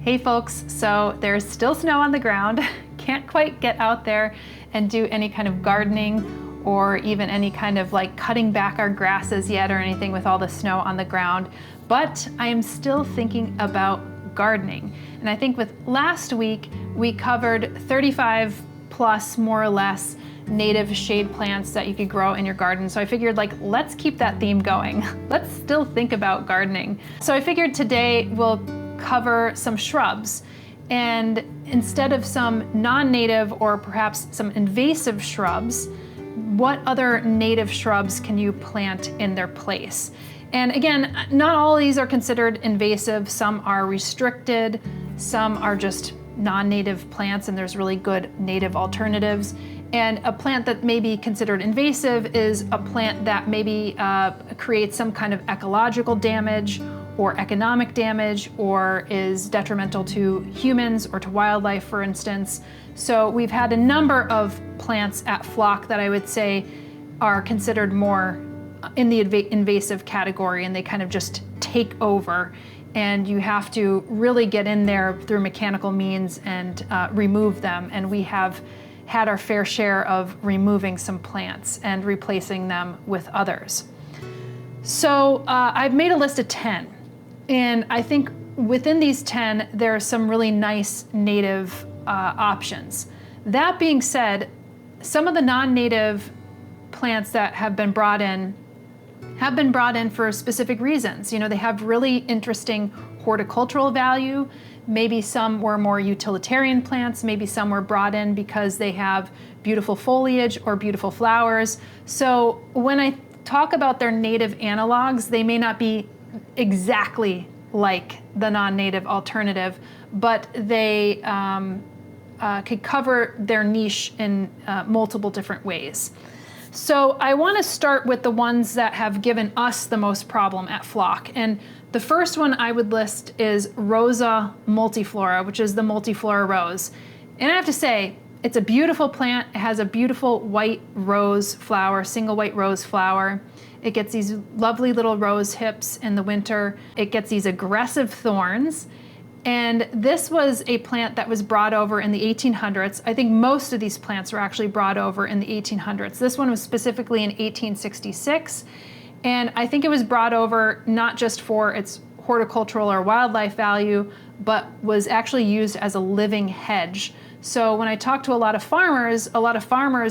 Hey folks, so there's still snow on the ground. Can't quite get out there and do any kind of gardening or even any kind of like cutting back our grasses yet or anything with all the snow on the ground, but I am still thinking about gardening. And I think with last week, we covered 35 plus more or less native shade plants that you could grow in your garden. So I figured let's keep that theme going. Let's still think about gardening. So I figured today we'll cover some shrubs, and instead of some non-native or perhaps some invasive shrubs, what other native shrubs can you plant in their place? And again, not all of these are considered invasive. Some are restricted, some are just non-native plants, and there's really good native alternatives. And a plant that may be considered invasive is a plant that maybe creates some kind of ecological damage or economic damage, or is detrimental to humans or to wildlife, for instance. So we've had a number of plants at Flock that I would say are considered more in the invasive category, and they kind of just take over. And you have to really get in there through mechanical means and remove them. And we have had our fair share of removing some plants and replacing them with others. So I've made a list of 10. And I think within these 10, there are some really nice native options. That being said, some of the non-native plants that have been brought in for specific reasons. You know, they have really interesting horticultural value. Maybe some were more utilitarian plants. Maybe some were brought in because they have beautiful foliage or beautiful flowers. So when I talk about their native analogs, they may not be exactly like the non-native alternative, but they could cover their niche in multiple different ways. So I want to start with the ones that have given us the most problem at Flock. And the first one I would list is Rosa multiflora, which is the multiflora rose. And I have to say, it's a beautiful plant. It has a beautiful white rose flower, single white rose flower. It gets these lovely little rose hips in the winter. It gets these aggressive thorns. And this was a plant that was brought over in the 1800s. I think most of these plants were actually brought over in the 1800s. This one was specifically in 1866. And I think it was brought over not just for its horticultural or wildlife value, but was actually used as a living hedge. So when I talked to a lot of farmers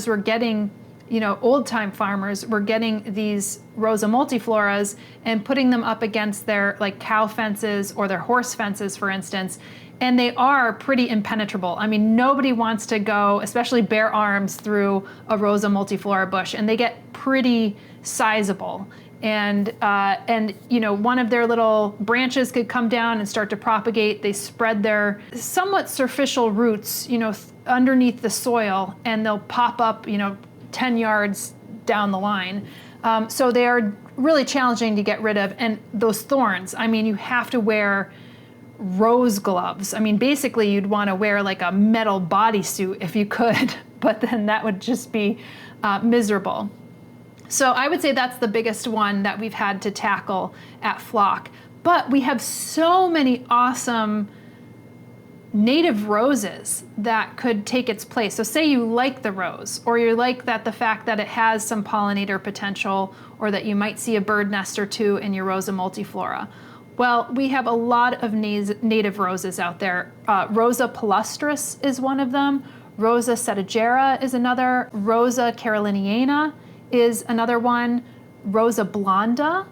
were getting, old-time farmers were getting these Rosa multifloras and putting them up against their cow fences or their horse fences, for instance, and they are pretty impenetrable. I mean, nobody wants to go, especially bare arms, through a Rosa multiflora bush, and they get pretty sizable. And one of their little branches could come down and start to propagate. They spread their somewhat superficial roots, underneath the soil, and they'll pop up, 10 yards down the line. So they are really challenging to get rid of. And those thorns, I mean, you have to wear rose gloves. I mean, basically you'd want to wear a metal bodysuit if you could, but then that would just be miserable. So I would say that's the biggest one that we've had to tackle at Flock. But we have so many awesome native roses that could take its place. So say you like the rose, or you like the fact that it has some pollinator potential, or that you might see a bird nest or two in your Rosa multiflora. Well, we have a lot of native roses out there. Rosa palustris is one of them. Rosa setigera is another. Rosa caroliniana is another one. Rosa blonda,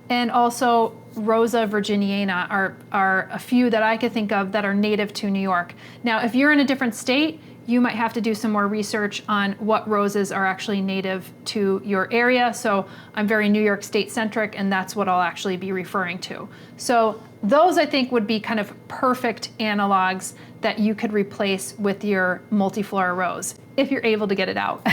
and also Rosa viriginiana are a few that I could think of that are native to New York. Now, if you're in a different state, you might have to do some more research on what roses are actually native to your area. So I'm very New York State centric, and that's what I'll actually be referring to. So those I think would be kind of perfect analogs that you could replace with your multiflora rose, if you're able to get it out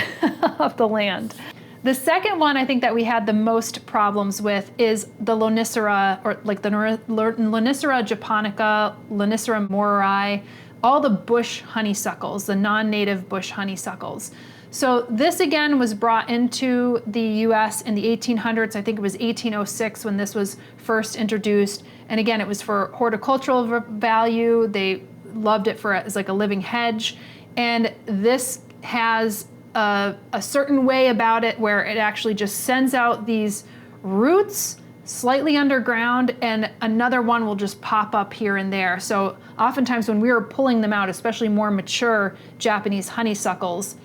of the land. The second one I think that we had the most problems with is the Lonicera, or the Lonicera japonica, Lonicera morii, all the bush honeysuckles, the non-native bush honeysuckles. So this again was brought into the US in the 1800s. I think it was 1806 when this was first introduced And again, it was for horticultural value. They loved it as like a living hedge. And this has a certain way about it where it actually just sends out these roots slightly underground, and another one will just pop up here and there. So oftentimes when we were pulling them out, especially more mature Japanese honeysuckles,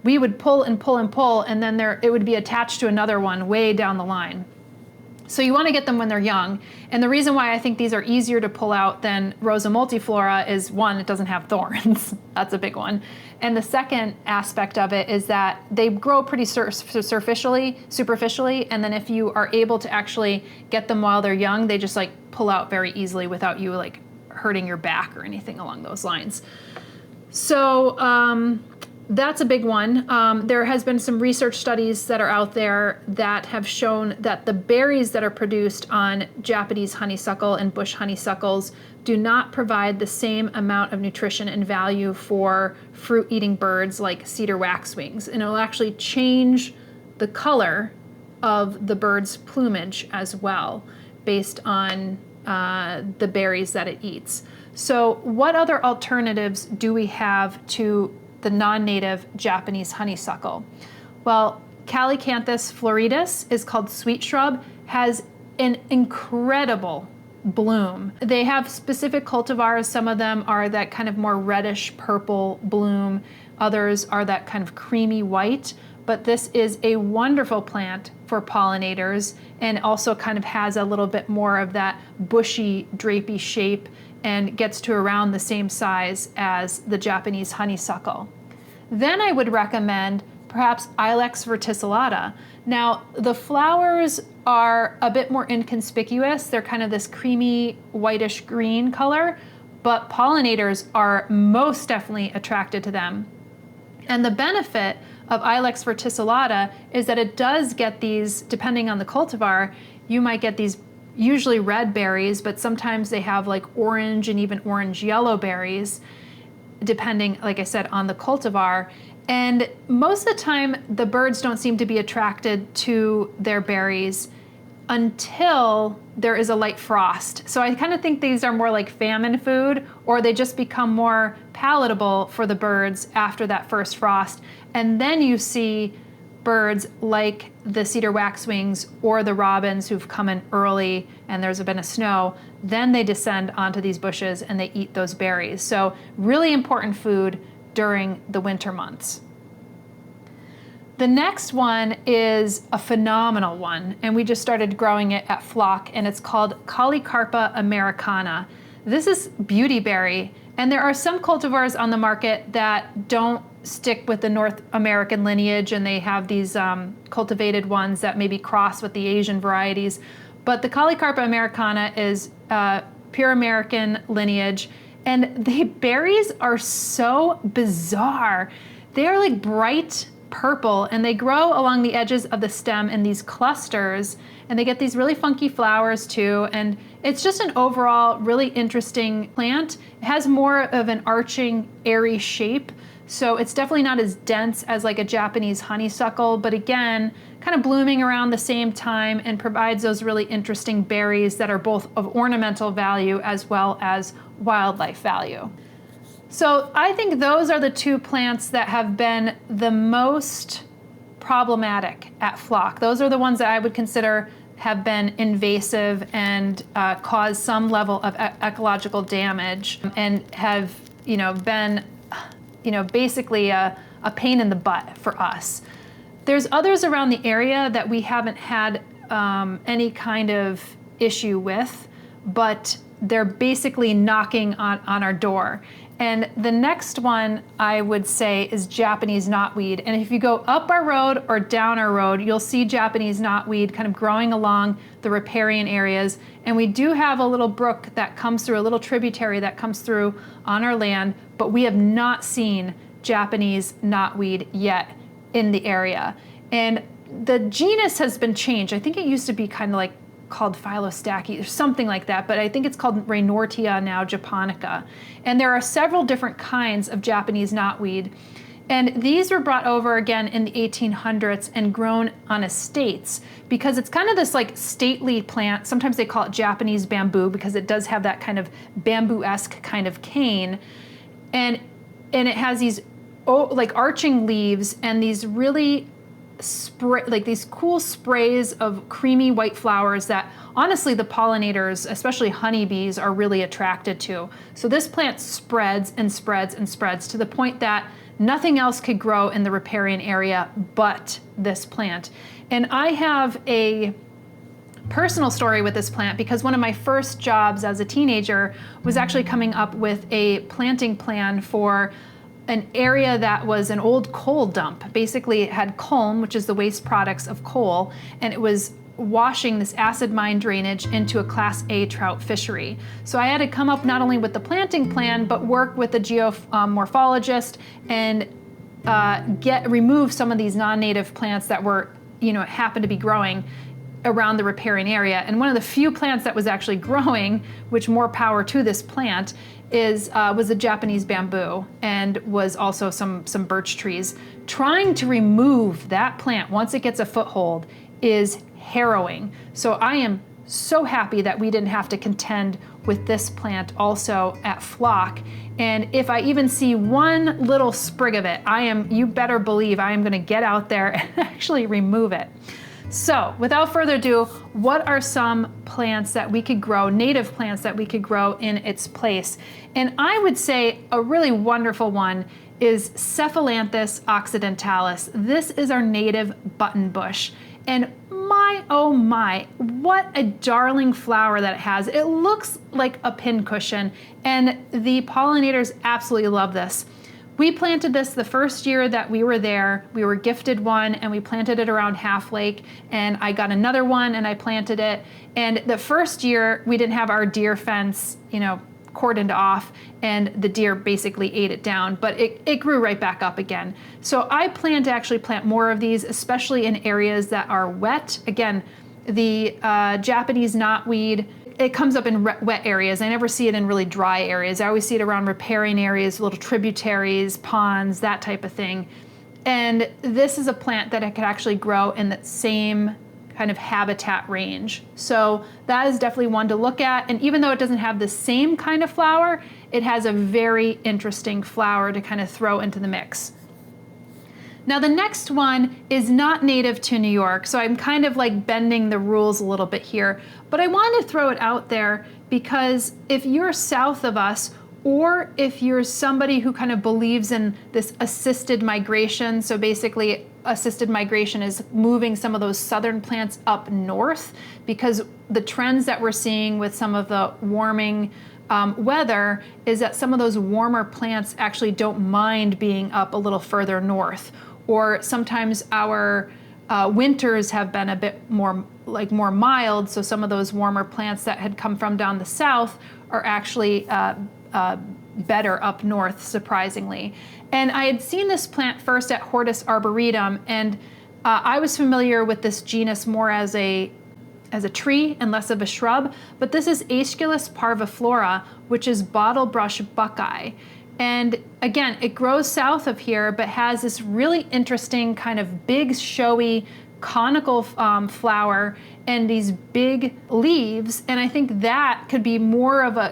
we would pull and pull and pull, and then it would be attached to another one way down the line. So you want to get them when they're young. And the reason why I think these are easier to pull out than Rosa multiflora is, one, it doesn't have thorns. That's a big one. And the second aspect of it is that they grow pretty superficially, and then if you are able to actually get them while they're young, they just like pull out very easily without you like hurting your back or anything along those lines. So that's a big one. There has been some research studies that are out there that have shown that the berries that are produced on Japanese honeysuckle and bush honeysuckles do not provide the same amount of nutrition and value for fruit-eating birds like cedar waxwings. And it'll actually change the color of the bird's plumage as well based on the berries that it eats. So what other alternatives do we have to the non-native Japanese honeysuckle? Well, Calycanthus floridus is called sweet shrub, has an incredible bloom. They have specific cultivars. Some of them are that kind of more reddish purple bloom. Others are that kind of creamy white. But this is a wonderful plant for pollinators, and also kind of has a little bit more of that bushy, drapey shape, and gets to around the same size as the Japanese honeysuckle. Then I would recommend perhaps Ilex verticillata. Now, the flowers are a bit more inconspicuous. They're kind of this creamy whitish green color, but pollinators are most definitely attracted to them. And the benefit of Ilex verticillata is that it does get these, depending on the cultivar, you might get these usually red berries, but sometimes they have like orange and even orange yellow berries, depending, like I said, on the cultivar. And most of the time, the birds don't seem to be attracted to their berries until there is a light frost. So I kind of think these are more like famine food, or they just become more palatable for the birds after that first frost. And then you see birds like the cedar waxwings or the robins who've come in early and there's been a snow, then they descend onto these bushes and they eat those berries. So really important food during the winter months. The next one is a phenomenal one, and we just started growing it at Flock, and it's called Callicarpa americana. This is Beautyberry, and there are some cultivars on the market that don't stick with the North American lineage, and they have these cultivated ones that maybe cross with the Asian varieties. But the Callicarpa americana is pure American lineage, and the berries are so bizarre. They are like bright purple, and they grow along the edges of the stem in these clusters, and they get these really funky flowers too. And it's just an overall really interesting plant. It has more of an arching, airy shape, so it's definitely not as dense as like a Japanese honeysuckle, but again, kind of blooming around the same time and provides those really interesting berries that are both of ornamental value as well as wildlife value. So I think those are the two plants that have been the most problematic at Flock. Those are the ones that I would consider have been invasive and cause some level of ecological damage, and have been basically a pain in the butt for us. There's others around the area that we haven't had any kind of issue with, but they're basically knocking on our door. And the next one I would say is Japanese knotweed. And if you go up our road or down our road, you'll see Japanese knotweed kind of growing along the riparian areas. And we do have a little brook that comes through, a little tributary that comes through on our land, but we have not seen Japanese knotweed yet in the area. And the genus has been changed. I think it used to be kind of like called Philostachy or something like that, but I think it's called Reynoutria now, japonica. And there are several different kinds of Japanese knotweed. And these were brought over again in the 1800s and grown on estates because it's kind of this like stately plant. Sometimes they call it Japanese bamboo because it does have that kind of bamboo-esque kind of cane. And it has these like arching leaves and these really like these cool sprays of creamy white flowers that honestly the pollinators, especially honeybees, are really attracted to. So this plant spreads and spreads and spreads to the point that nothing else could grow in the riparian area but this plant. And I have a personal story with this plant because one of my first jobs as a teenager was actually coming up with a planting plan for an area that was an old coal dump. Basically, it had culm, which is the waste products of coal, and it was washing this acid mine drainage into a Class A trout fishery. So I had to come up not only with the planting plan, but work with a geomorphologist and remove some of these non-native plants that were, happened to be growing around the riparian area. And one of the few plants that was actually growing, which more power to this plant, was a Japanese bamboo and was also some birch trees. Trying to remove that plant once it gets a foothold is harrowing. So I am so happy that we didn't have to contend with this plant also at Flock. And if I even see one little sprig of it, you better believe I am gonna get out there and actually remove it. So without further ado, what are some plants that we could grow, native plants that we could grow in its place? And I would say a really wonderful one is Cephalanthus occidentalis. This is our native button bush. And my, oh my, what a darling flower that it has. It looks like a pincushion, and the pollinators absolutely love this. We planted this the first year that we were there. We were gifted one and we planted it around Half Lake, and I got another one and I planted it. And the first year we didn't have our deer fence, cordoned off, and the deer basically ate it down, but it grew right back up again. So I plan to actually plant more of these, especially in areas that are wet. Again, the Japanese knotweed, it comes up in wet areas. I never see it in really dry areas. I always see it around riparian areas, little tributaries, ponds, that type of thing. And this is a plant that it could actually grow in that same kind of habitat range. So that is definitely one to look at. And even though it doesn't have the same kind of flower, it has a very interesting flower to kind of throw into the mix. Now the next one is not native to New York, so I'm kind of like bending the rules a little bit here, but I want to throw it out there because if you're south of us, or if you're somebody who kind of believes in this assisted migration, so basically assisted migration is moving some of those southern plants up north, because the trends that we're seeing with some of the warming weather is that some of those warmer plants actually don't mind being up a little further north. Or sometimes our winters have been a bit more mild, so some of those warmer plants that had come from down the south are actually better up north, surprisingly. And I had seen this plant first at Hortus Arboretum, and I was familiar with this genus more as a tree and less of a shrub, but this is Aesculus parviflora, which is bottlebrush buckeye. And again, it grows south of here, but has this really interesting kind of big, showy, conical flower and these big leaves. And I think that could be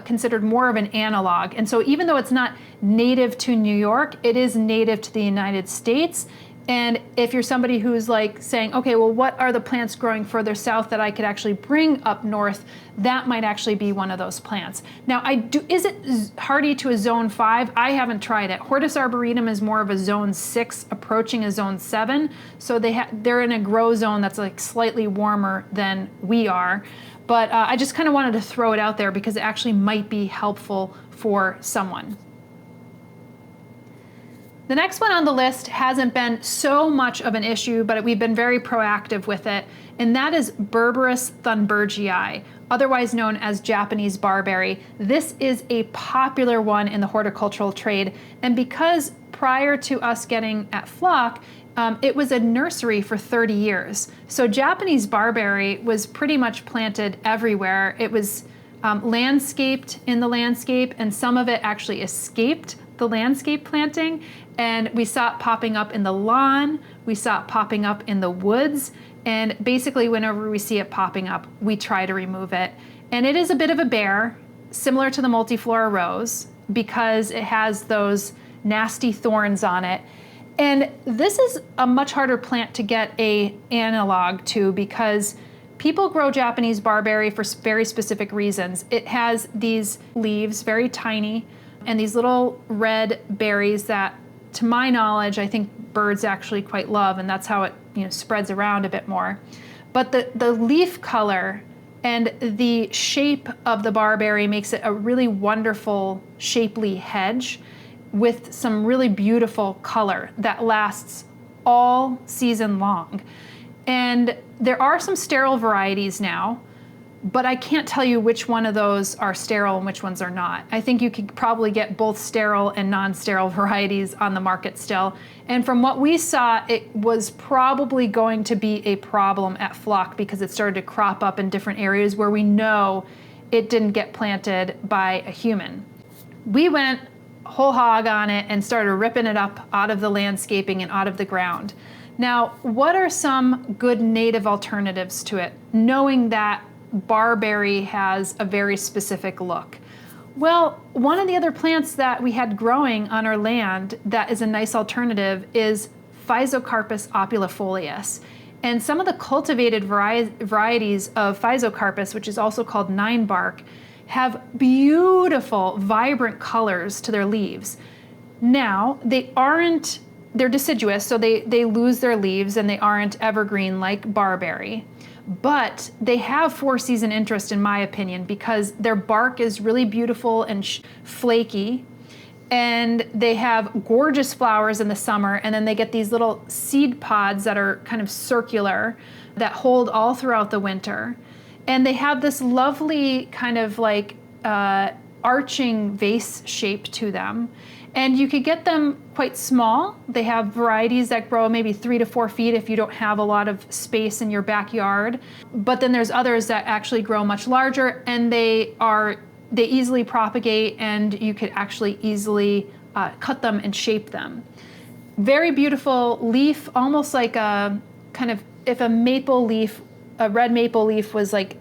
considered more of an analog. And so even though it's not native to New York, it is native to the United States. And if you're somebody who's like saying, okay, well, what are the plants growing further south that I could actually bring up north? That might actually be one of those plants. Now, is it hardy to a zone 5? I haven't tried it. Hortus Arboretum is more of a zone 6 approaching a zone 7. So they're in a grow zone that's like slightly warmer than we are. But I just kind of wanted to throw it out there because it actually might be helpful for someone. The next one on the list hasn't been so much of an issue, but we've been very proactive with it, and that is Berberis thunbergii, otherwise known as Japanese barberry. This is a popular one in the horticultural trade, and because prior to us getting at Flock, it was a nursery for 30 years. So Japanese barberry was pretty much planted everywhere. It was landscaped in the landscape, and some of it actually escaped the landscape planting, and we saw it popping up in the lawn, we saw it popping up in the woods, and basically whenever we see it popping up, we try to remove it. And it is a bit of a bear, similar to the multiflora rose, because it has those nasty thorns on it. And this is a much harder plant to get a analog to because people grow Japanese barberry for very specific reasons. It has these leaves, very tiny, and these little red berries that, to my knowledge, I think birds actually quite love, and that's how it spreads around a bit more. But the leaf color and the shape of the barberry makes it a really wonderful, shapely hedge with some really beautiful color that lasts all season long. And there are some sterile varieties now, but I can't tell you which one of those are sterile and which ones are not. I think you could probably get both sterile and non-sterile varieties on the market still. And from what we saw, it was probably going to be a problem at flock because it started to crop up in different areas where we know it didn't get planted by a human. We went whole hog on it and started ripping it up out of the landscaping and out of the ground. Now, what are some good native alternatives to it, knowing that barberry has a very specific look? Well, one of the other plants that we had growing on our land that is a nice alternative is Physocarpus opulifolius. And some of the cultivated varieties of Physocarpus, which is also called nine bark, have beautiful, vibrant colors to their leaves. Now, they're deciduous, so they lose their leaves and they aren't evergreen like barberry. But they have four-season interest, in my opinion, because their bark is really beautiful and flaky, and they have gorgeous flowers in the summer, and then they get these little seed pods that are kind of circular that hold all throughout the winter. And they have this lovely kind of like arching vase shape to them. And you could get them quite small. They have varieties that grow maybe 3 to 4 feet if you don't have a lot of space in your backyard. But then there's others that actually grow much larger, and they easily propagate, and you could actually easily cut them and shape them. Very beautiful leaf, almost like a kind of, if a red maple leaf was like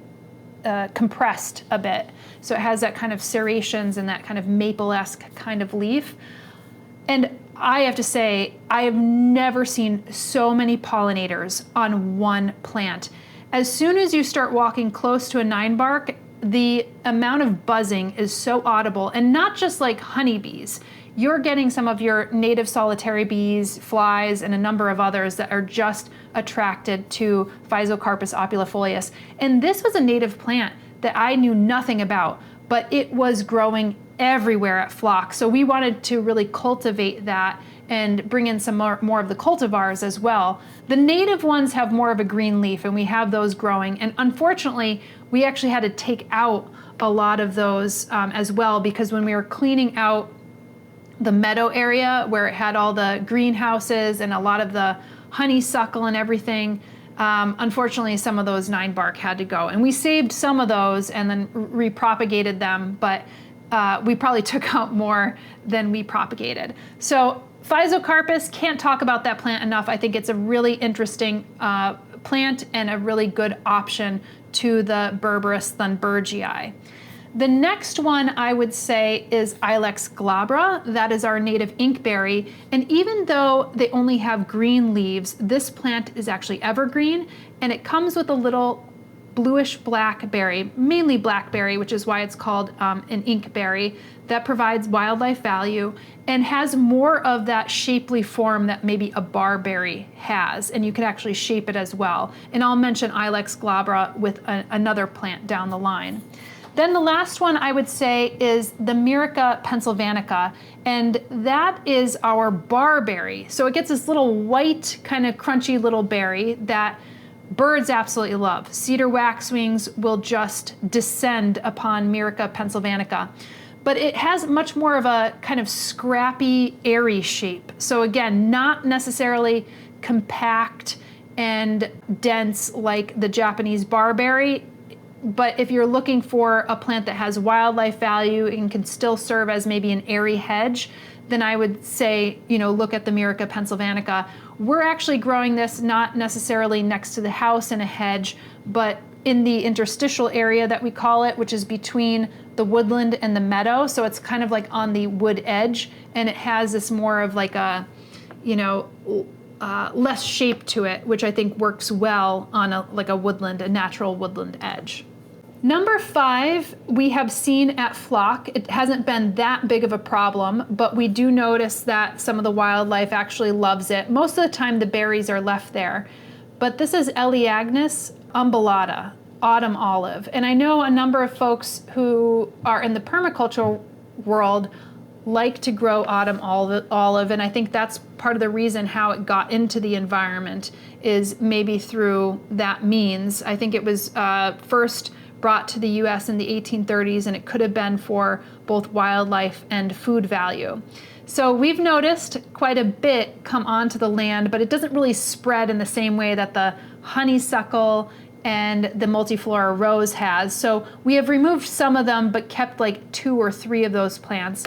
compressed a bit. So it has that kind of serrations and that kind of maple-esque kind of leaf. And I have to say, I have never seen so many pollinators on one plant. As soon as you start walking close to a nine bark, the amount of buzzing is so audible, and not just like honeybees. You're getting some of your native solitary bees, flies, and a number of others that are just attracted to Physocarpus opulifolius. And this was a native plant that I knew nothing about, but it was growing everywhere at flock. So we wanted to really cultivate that and bring in some more of the cultivars as well. The native ones have more of a green leaf, and we have those growing. And unfortunately, we actually had to take out a lot of those as well, because when we were cleaning out the meadow area where it had all the greenhouses and a lot of the honeysuckle and everything, unfortunately some of those nine bark had to go. And we saved some of those and then repropagated them, but we probably took out more than we propagated. So Physocarpus, can't talk about that plant enough. I think it's a really interesting plant and a really good option to the Berberis thunbergii. The next one I would say is Ilex glabra. That is our native inkberry. And even though they only have green leaves, this plant is actually evergreen, and it comes with a little bluish black berry, mainly blackberry, which is why it's called an inkberry, that provides wildlife value and has more of that shapely form that maybe a barberry has, and you can actually shape it as well. And I'll mention Ilex glabra with another plant down the line. Then the last one I would say is the Myrica pennsylvanica, and that is our barberry. So it gets this little white, kind of crunchy little berry that birds absolutely love. Cedar waxwings will just descend upon Myrica pennsylvanica. But it has much more of a kind of scrappy, airy shape. So again, not necessarily compact and dense like the Japanese barberry. But if you're looking for a plant that has wildlife value and can still serve as maybe an airy hedge, then I would say, look at the Myrica pennsylvanica. We're actually growing this not necessarily next to the house in a hedge, but in the interstitial area that we call it, which is between the woodland and the meadow. So it's kind of like on the wood edge, and it has this more of like a, less shape to it, which I think works well on a natural woodland edge. Number 5, we have seen at flock. It hasn't been that big of a problem, but we do notice that some of the wildlife actually loves it. Most of the time the berries are left there. But this is Elaeagnus umbellata, autumn olive. And I know a number of folks who are in the permaculture world like to grow autumn olive, and I think that's part of the reason how it got into the environment is maybe through that means. I think it was first brought to the US in the 1830s, and it could have been for both wildlife and food value. So we've noticed quite a bit come onto the land, but it doesn't really spread in the same way that the honeysuckle and the multiflora rose has. So we have removed some of them, but kept like 2 or 3 of those plants.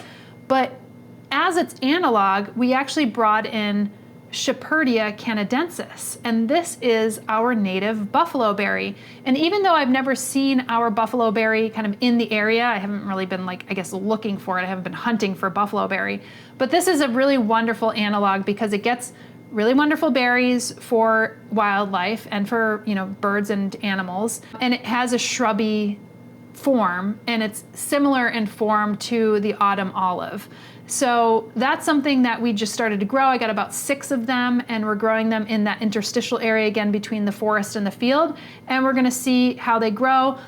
But as its analog, we actually brought in Shepherdea canadensis, and this is our native buffalo berry. And even though I've never seen our buffalo berry kind of in the area, I haven't really been looking for it. I haven't been hunting for buffalo berry, but this is a really wonderful analog because it gets really wonderful berries for wildlife and for, birds and animals. And it has a shrubby form, and it's similar in form to the autumn olive. So that's something that we just started to grow. I got about 6 of them, and we're growing them in that interstitial area again between the forest and the field, and we're gonna see how they grow.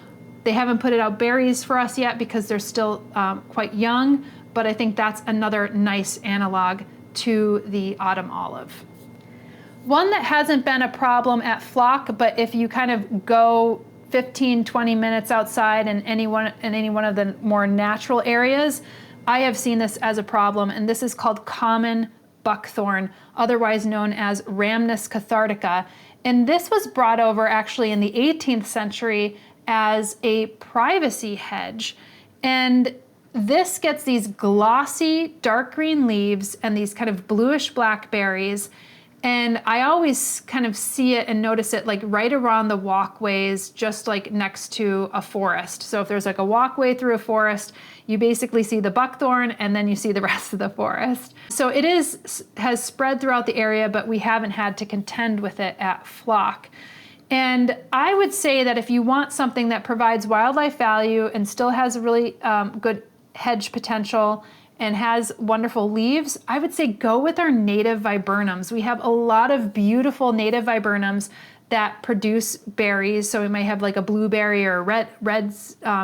They haven't put it out berries for us yet because they're still quite young, but I think that's another nice analog to the autumn olive. One that hasn't been a problem at flock, but if you kind of go 15-20 minutes outside in any one of the more natural areas, I have seen this as a problem, and this is called common buckthorn, otherwise known as Rhamnus cathartica. And this was brought over actually in the 18th century as a privacy hedge. And this gets these glossy dark green leaves and these kind of bluish black berries. And I always kind of see it and notice it like right around the walkways, just like next to a forest. So if there's like a walkway through a forest, you basically see the buckthorn and then you see the rest of the forest. So it has spread throughout the area, but we haven't had to contend with it at flock. And I would say that if you want something that provides wildlife value and still has a really good hedge potential and has wonderful leaves, I would say go with our native viburnums. We have a lot of beautiful native viburnums that produce berries. So we might have like a blueberry or a red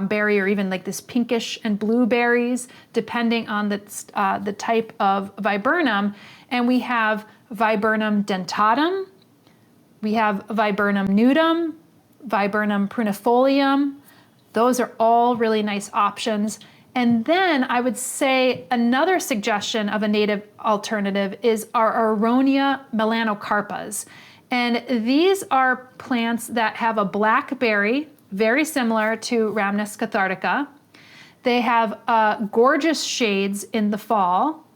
berry, or even like this pinkish and blue berries, depending on the type of viburnum. And we have Viburnum dentatum, we have Viburnum nudum, Viburnum prunifolium. Those are all really nice options. And then I would say another suggestion of a native alternative is our Aronia melanocarpas. And these are plants that have a black berry, very similar to Rhamnus cathartica. They have gorgeous shades in the fall,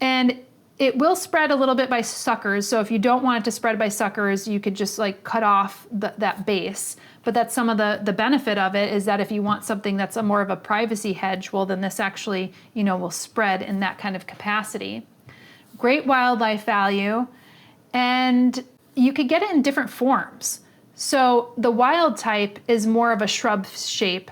and it will spread a little bit by suckers. So if you don't want it to spread by suckers, you could just like cut off that base. But that's some of the benefit of it, is that if you want something that's more of a privacy hedge, well, then this actually, will spread in that kind of capacity. Great wildlife value, and you could get it in different forms. So the wild type is more of a shrub shape,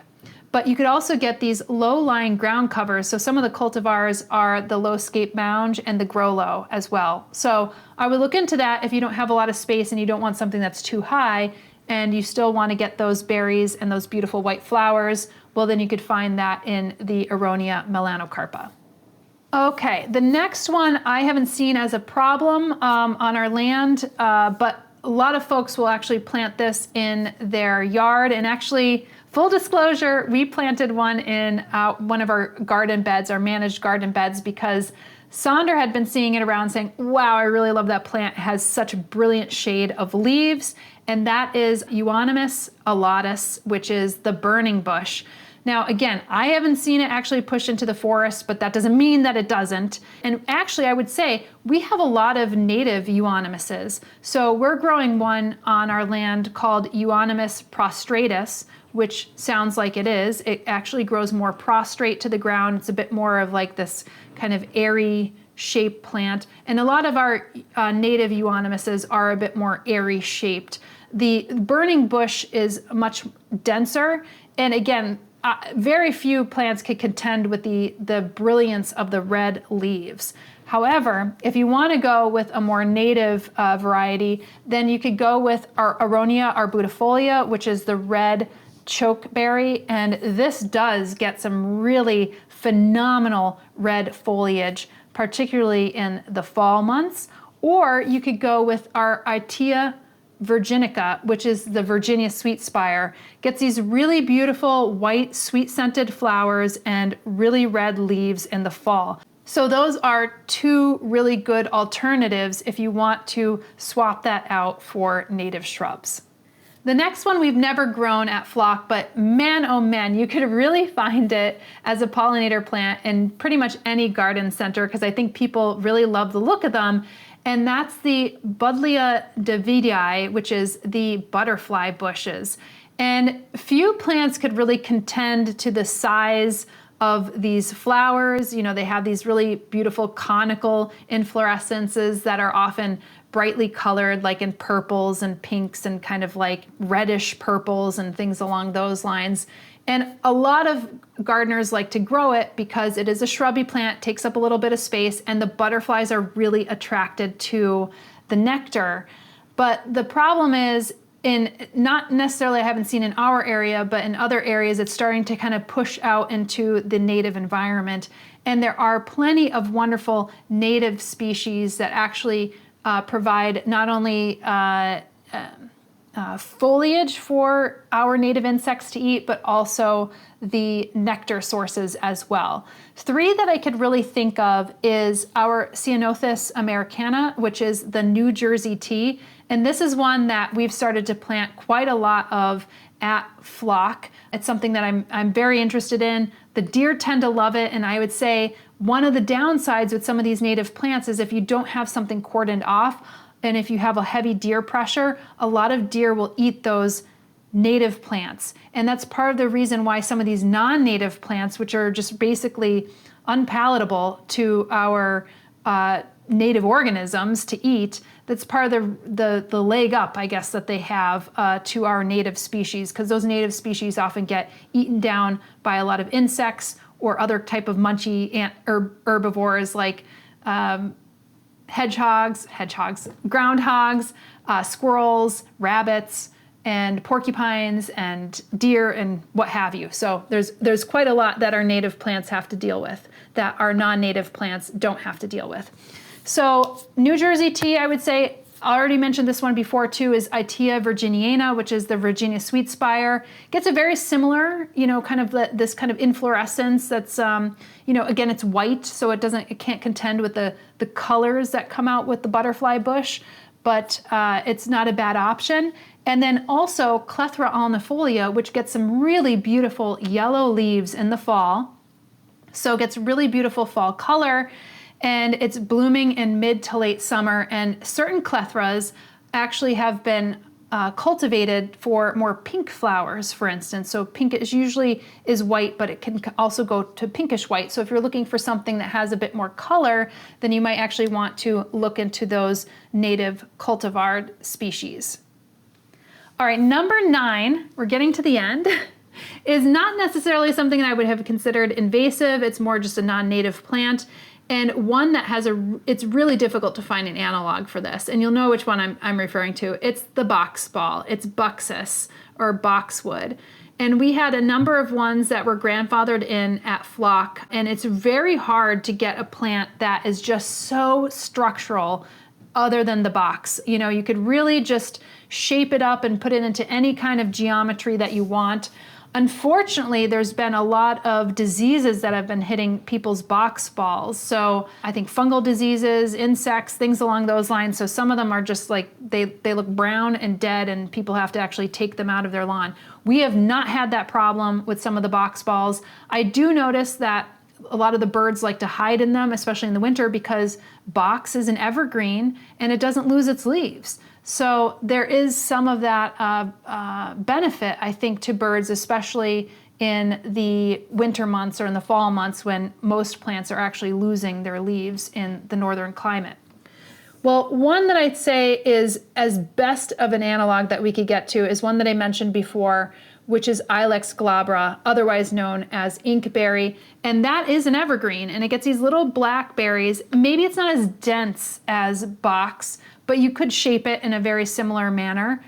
but you could also get these low-lying ground covers. So some of the cultivars are the low scape mound and the grow low as well. So I would look into that if you don't have a lot of space and you don't want something that's too high, and you still want to get those berries and those beautiful white flowers, well, then you could find that in the Aronia melanocarpa. Okay, the next one I haven't seen as a problem on our land, but a lot of folks will actually plant this in their yard. And actually, Full disclosure, we planted one in one of our garden beds, our managed garden beds, because Sandra had been seeing it around saying, wow, I really love that plant. It has such a brilliant shade of leaves. And that is Euonymus alatus, which is the burning bush. Now, again, I haven't seen it actually push into the forest, but that doesn't mean that it doesn't. And actually, I would say we have a lot of native euonymuses. So we're growing one on our land called Euonymus prostratus, which sounds like it is. It actually grows more prostrate to the ground. It's a bit more of like this kind of airy shaped plant. And a lot of our native euonymuses are a bit more airy shaped. The burning bush is much denser. And again, very few plants can contend with the brilliance of the red leaves. However, if you want to go with a more native variety, then you could go with our Aronia arbustifolia, which is the red chokeberry, and this does get some really phenomenal red foliage, particularly in the fall months. Or you could go with our Itea virginica, which is the Virginia sweet spire. Gets these really beautiful white sweet scented flowers and really red leaves in the fall. So those are two really good alternatives if you want to swap that out for native shrubs. The next one we've never grown at Flock, but man, oh man, you could really find it as a pollinator plant in pretty much any garden center, because I think people really love the look of them. And that's the Buddleia davidii, which is the butterfly bushes. And few plants could really contend to the size of these flowers. You know, they have these really beautiful conical inflorescences that are often brightly colored, like in purples and pinks and kind of like reddish purples and things along those lines. And a lot of gardeners like to grow it because it is a shrubby plant, takes up a little bit of space, and the butterflies are really attracted to the nectar. But the problem is, not necessarily I haven't seen in our area, but in other areas, it's starting to kind of push out into the native environment. And there are plenty of wonderful native species that actually provide not only foliage for our native insects to eat, but also the nectar sources as well. Three that I could really think of is our Ceanothus americana, which is the New Jersey tea. And this is one that we've started to plant quite a lot of at Flock. It's something that I'm very interested in. The deer tend to love it, and I would say one of the downsides with some of these native plants is if you don't have something cordoned off, and if you have a heavy deer pressure, a lot of deer will eat those native plants. And that's part of the reason why some of these non-native plants, which are just basically unpalatable to our native organisms to eat, that's part of the leg up, I guess, that they have to our native species, because those native species often get eaten down by a lot of insects or other type of munchy herbivores like hedgehogs, groundhogs, squirrels, rabbits, and porcupines and deer and what have you. So there's quite a lot that our native plants have to deal with that our non-native plants don't have to deal with. So New Jersey tea, I would say, I already mentioned this one before too, is Itea viriginiana, which is the Virginia sweet spire. Gets a very similar, kind of this kind of inflorescence that's, again, it's white, so it can't contend with the colors that come out with the butterfly bush, but it's not a bad option. And then also Clethra alnifolia, which gets some really beautiful yellow leaves in the fall. So it gets really beautiful fall color. And it's blooming in mid to late summer, and certain Clethras actually have been cultivated for more pink flowers, for instance. So pink usually is white, but it can also go to pinkish white. So if you're looking for something that has a bit more color, then you might actually want to look into those native cultivar species. All right, number 9, we're getting to the end, is not necessarily something that I would have considered invasive. It's more just a non-native plant. And one that has it's really difficult to find an analog for this. And you'll know which one I'm referring to. It's the box ball. It's buxus or boxwood. And we had a number of ones that were grandfathered in at Flock. And it's very hard to get a plant that is just so structural other than the box. You could really just shape it up and put it into any kind of geometry that you want. Unfortunately, there's been a lot of diseases that have been hitting people's box balls. So I think fungal diseases, insects, things along those lines. So some of them are just like, they look brown and dead and people have to actually take them out of their lawn. We have not had that problem with some of the box balls. I do notice that a lot of the birds like to hide in them, especially in the winter, because box is an evergreen and it doesn't lose its leaves. So there is some of that benefit, I think, to birds, especially in the winter months or in the fall months when most plants are actually losing their leaves in the northern climate. Well, one that I'd say is as best of an analog that we could get to is one that I mentioned before, which is Ilex glabra, otherwise known as inkberry. And that is an evergreen, and it gets these little black berries. Maybe it's not as dense as box, but you could shape it in a very similar manner.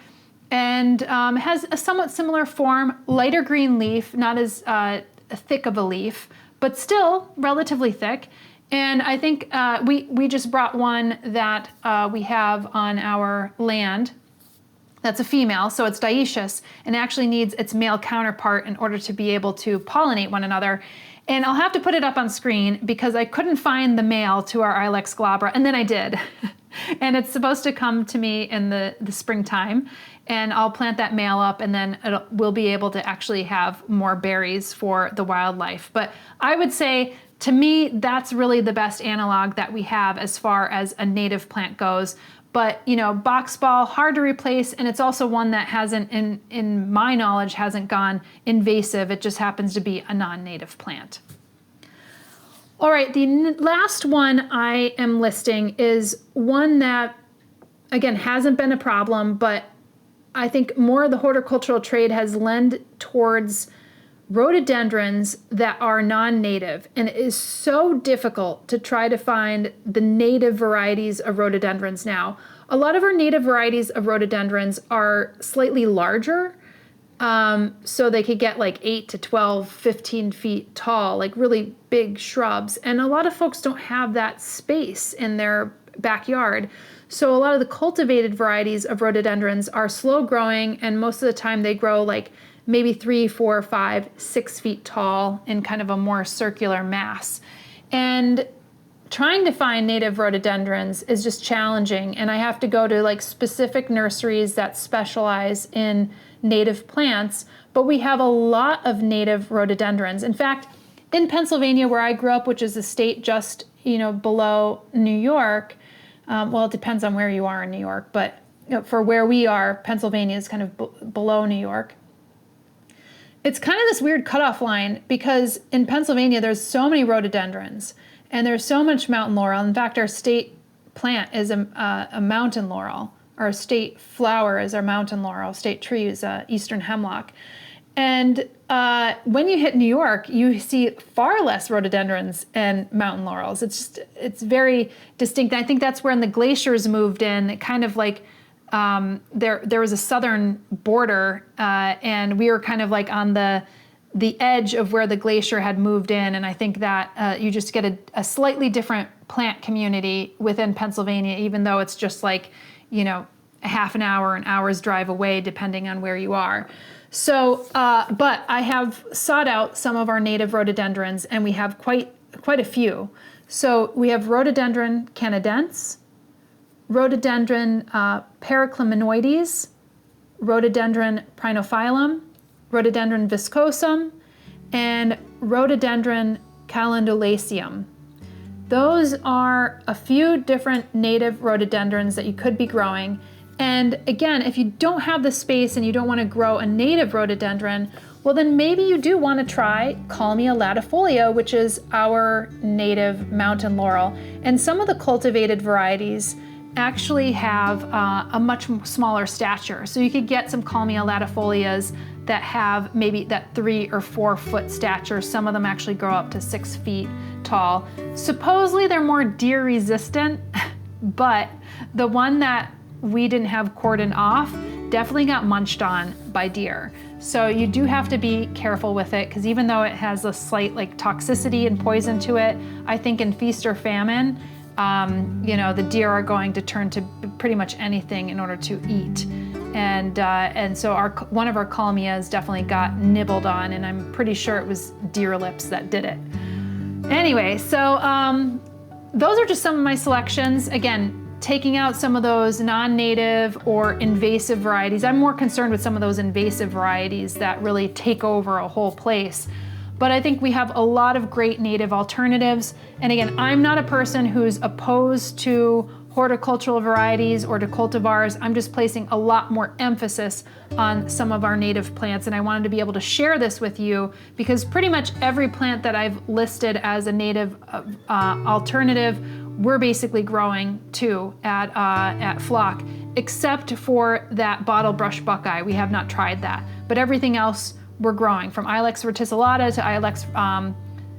And has a somewhat similar form, lighter green leaf, not as thick of a leaf, but still relatively thick. And I think we just brought one that we have on our land. That's a female, so it's dioecious, and actually needs its male counterpart in order to be able to pollinate one another. And I'll have to put it up on screen because I couldn't find the male to our Ilex glabra, and then I did. And it's supposed to come to me in the springtime, and I'll plant that male up, and then we'll be able to actually have more berries for the wildlife. But I would say, to me, that's really the best analog that we have as far as a native plant goes. But, you know, boxball, hard to replace, and it's also one that hasn't, in my knowledge, hasn't gone invasive. It just happens to be a non-native plant. All right, the last one I am listing is one that, again, hasn't been a problem, but I think more of the horticultural trade has lent towards rhododendrons that are non-native, and it is so difficult to try to find the native varieties of rhododendrons now. A lot of our native varieties of rhododendrons are slightly larger, so they could get like 8 to 12, 15 feet tall, like really big shrubs. And a lot of folks don't have that space in their backyard. So a lot of the cultivated varieties of rhododendrons are slow growing, and most of the time they grow like maybe 3, 4, 5, 6 feet tall in kind of a more circular mass. And trying to find native rhododendrons is just challenging, and I have to go to like specific nurseries that specialize in native plants, but we have a lot of native rhododendrons. In fact, in Pennsylvania, where I grew up, which is a state just, you know, below New York, well, it depends on where you are in New York, but you know, for where we are, Pennsylvania is kind of below New York. It's kind of this weird cutoff line because in Pennsylvania, there's so many rhododendrons and there's so much mountain laurel. In fact, our state plant is a mountain laurel. Our state flower is our mountain laurel. State tree is eastern hemlock. And when you hit New York, you see far less rhododendrons and mountain laurels. It's very distinct. And I think that's when the glaciers moved in. It kind of like there was a southern border, and we were kind of like on the edge of where the glacier had moved in. And I think that you just get a slightly different plant community within Pennsylvania, even though it's just like, you know, a half an hour, an hour's drive away, depending on where you are. So, but I have sought out some of our native rhododendrons, and we have quite a few. So we have Rhododendron canadense, Rhododendron paracliminoides, Rhododendron prinophyllum, Rhododendron viscosum, and Rhododendron calendulaceum. Those are a few different native rhododendrons that you could be growing. And again, if you don't have the space and you don't want to grow a native rhododendron, well then maybe you do want to try Kalmia latifolia, which is our native mountain laurel. And some of the cultivated varieties actually have a much smaller stature. So you could get some Kalmia latifolias that have maybe that 3 or 4 foot stature. Some of them actually grow up to 6 feet tall. Supposedly they're more deer resistant, but the one that we didn't have cordoned off definitely got munched on by deer. So you do have to be careful with it, because even though it has a slight like toxicity and poison to it, I think in feast or famine, you know, the deer are going to turn to pretty much anything in order to eat. And so one of our kalmias definitely got nibbled on, and I'm pretty sure it was deer lips that did it. Anyway, so those are just some of my selections. Again, taking out some of those non-native or invasive varieties. I'm more concerned with some of those invasive varieties that really take over a whole place. But I think we have a lot of great native alternatives. And again, I'm not a person who's opposed to horticultural varieties or to cultivars. I'm just placing a lot more emphasis on some of our native plants, and I wanted to be able to share this with you because pretty much every plant that I've listed as a native alternative, we're basically growing too at Flock, except for that bottle brush buckeye. We have not tried that, but everything else we're growing, from Ilex verticillata to Ilex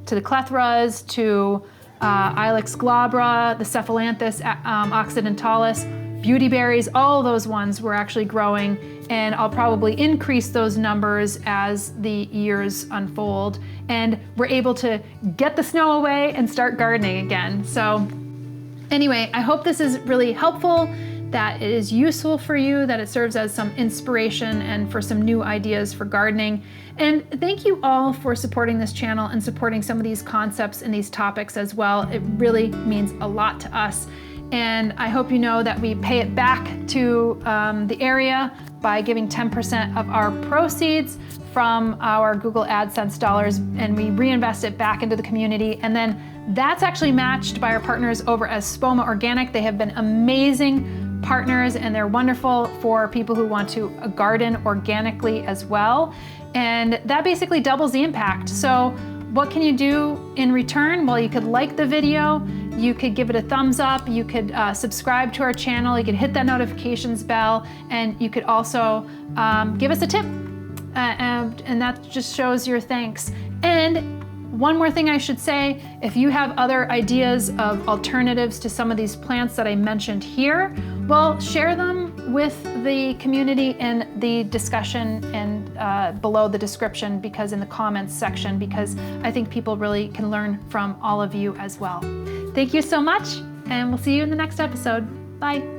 to the Clethras to Ilex glabra, the Cephalanthus occidentalis, Beautyberries, all those ones we're actually growing, and I'll probably increase those numbers as the years unfold and we're able to get the snow away and start gardening again. So anyway, I hope this is really helpful, that it is useful for you, that it serves as some inspiration and for some new ideas for gardening. And thank you all for supporting this channel and supporting some of these concepts and these topics as well. It really means a lot to us. And I hope you know that we pay it back to the area by giving 10% of our proceeds from our Google AdSense dollars, and we reinvest it back into the community. And then that's actually matched by our partners over at Spoma Organic. They have been amazing partners, and they're wonderful for people who want to garden organically as well. And that basically doubles the impact. So what can you do in return? Well, you could like the video, you could give it a thumbs up, you could subscribe to our channel, you could hit that notifications bell, and you could also give us a tip. And that just shows your thanks. And one more thing I should say, if you have other ideas of alternatives to some of these plants that I mentioned here, well, share them with the community in the discussion and below the description, because in the comments section, because I think people really can learn from all of you as well. Thank you so much, and we'll see you in the next episode. Bye.